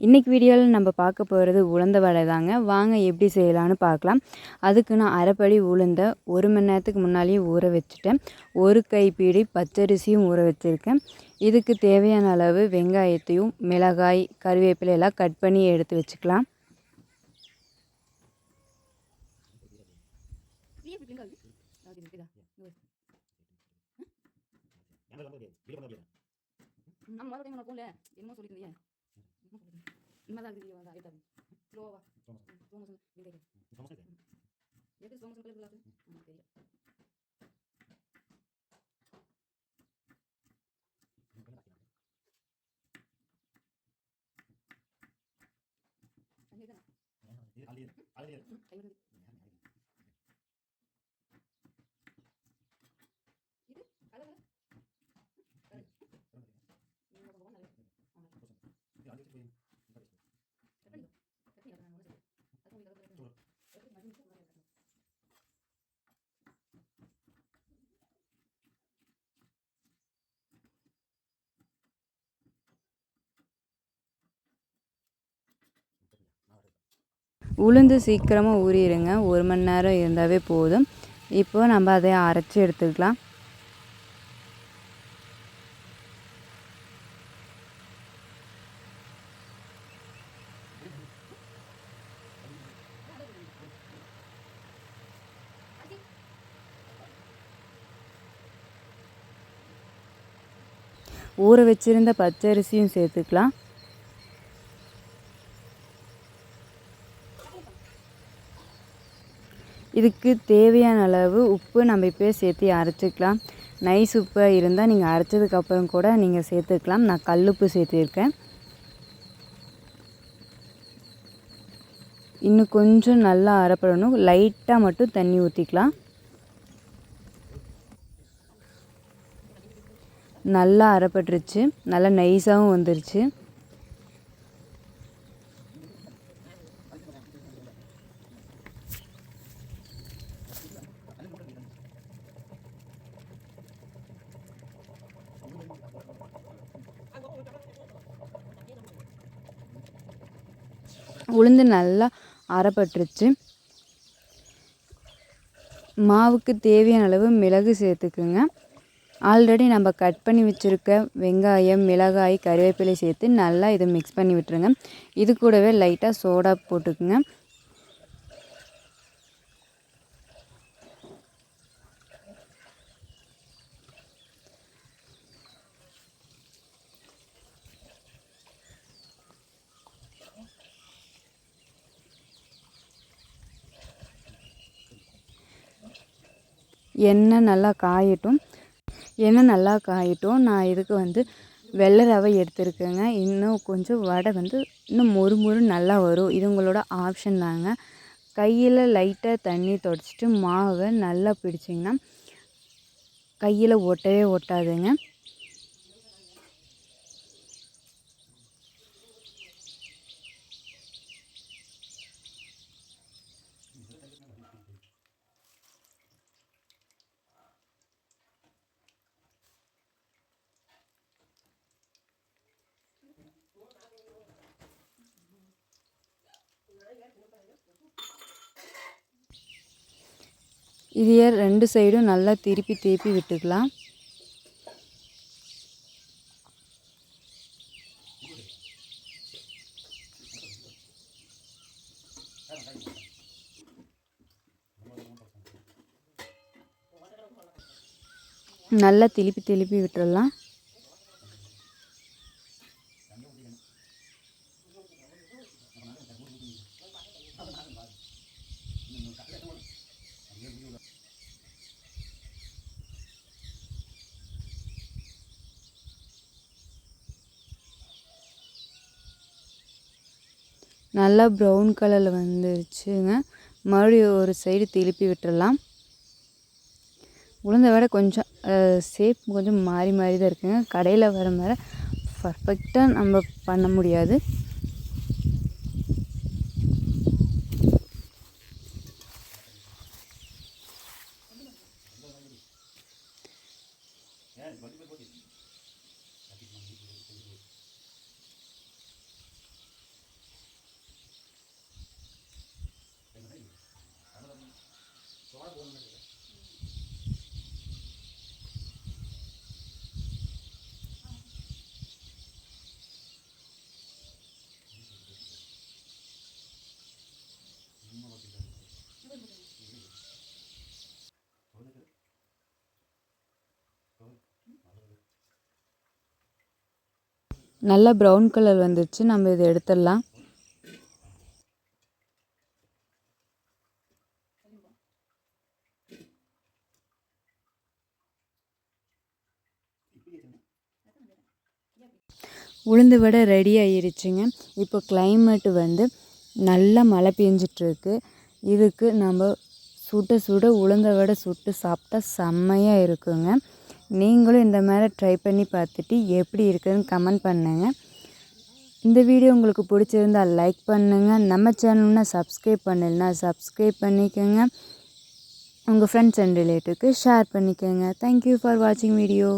இன்றைக்கி வீடியோவில் நம்ம பார்க்க போகிறது உளுந்த வடை தாங்க. வாங்க எப்படி செய்யலான்னு பார்க்கலாம். அதுக்கு நான் அரைப்படி உளுந்த 1 மணி நேரத்துக்கு முன்னாலேயே ஊற வச்சுட்டேன். ஒரு கைப்பிடி பச்சரிசியும் ஊற வச்சுருக்கேன். இதுக்கு தேவையான அளவு வெங்காயத்தையும் மிளகாய் கருவேப்பிலை எல்லாம் கட் பண்ணி எடுத்து வச்சுக்கலாம். நிம்மதாக வீடியோ வந்து ஆயிட்டாரு ஸ்லோவா சோமஸ் நீங்க சோமஸ் எது சோமஸ் கலர் கிளாஸ் தெரியும் உளுந்து சீக்கிரமாக ஊறிடுங்க. 1 மணி நேரம் இருந்தாவே போதும். இப்போ நம்ம அதை அரைச்சி எடுத்துக்கலாம். ஊற வச்சிருந்த பச்சரிசியும் சேர்த்துக்கலாம். இதுக்கு தேவையான அளவு உப்பு நம்ம இப்போ சேர்த்து அரைச்சிக்கலாம். நைஸ் உப்பு இருந்தால் நீங்கள் அரைச்சதுக்கப்புறம் கூட நீங்கள் சேர்த்துக்கலாம். நான் கல்லுப்பு சேர்த்துருக்கேன். இன்னும் கொஞ்சம் நல்லா அரைப்படணும். லைட்டாக மட்டும் தண்ணி ஊற்றிக்கலாம். நல்லா அரைப்பட்டுருச்சு. நல்லா நைஸாகவும் வந்துருச்சு. உளுந்து நல்லா அரைப்பட்டுருச்சு. மாவுக்கு தேவையான அளவு மிளகு சேர்த்துக்குங்க. ஆல்ரெடி நம்ம கட் பண்ணி வச்சுருக்க வெங்காயம் மிளகாய் கருவேப்பிலை சேர்த்து நல்லா இதை மிக்ஸ் பண்ணி விட்டுருங்க. இது கூடவே லைட்டாக சோடா போட்டுக்குங்க. எண்ணெய் நல்லா காயட்டும். நான் இதுக்கு வந்து வெள்ளை ரவை எடுத்துருக்கேங்க. இன்னும் கொஞ்சம் வடை வந்து இன்னும் மொறு நல்லா வரும். இது உங்களோட ஆப்ஷன் தாங்க. கையில் லைட்டாக தண்ணி தொடச்சிட்டு மாவை நல்லா பிடிச்சிங்கன்னா கையில் ஒட்டவே ஒட்டாதுங்க. இதையே 2 சைடும் நல்லா திருப்பி விட்டுக்கலாம். நல்லா திருப்பி விட்டுடலாம். நல்லா ப்ரௌன் கலரில் வந்துருச்சுங்க. மறுபடியும் ஒரு சைடு திருப்பி விட்டுடலாம். உளுந்த வடை கொஞ்சம் ஷேப் கொஞ்சம் மாறி தான் இருக்குங்க. கடையில் வர மாதிரி பர்ஃபெக்டாக நம்ம பண்ண முடியாது. நல்லா ப்ரௌன் கலர் வந்துச்சு. நம்ம இதை எடுத்துடலாம். உளுந்து வடை ரெடி ஆயிருச்சுங்க. இப்போ கிளைமேட்டு வந்து நல்லா மழை பெஞ்சிட்ருக்கு. இதுக்கு நம்ம சுட சுட உளுந்த வடை சுட்டு சாப்பிட்டா செம்மையாக இருக்குங்க. நீங்களும் இந்த மாதிரி ட்ரை பண்ணி பார்த்துட்டு எப்படி இருக்குதுன்னு கமெண்ட் பண்ணுங்கள். இந்த வீடியோ உங்களுக்கு பிடிச்சிருந்தால் லைக் பண்ணுங்கள். நம்ம சேனல்னா சப்ஸ்கிரைப் பண்ணலைன்னா சப்ஸ்கிரைப் பண்ணிக்கோங்க. உங்கள் ஃப்ரெண்ட்ஸ் அண்ட் ரிலேட்டிவ்க்கு ஷேர் பண்ணிக்கோங்க. தேங்க்யூ ஃபார் வாட்சிங் வீடியோ.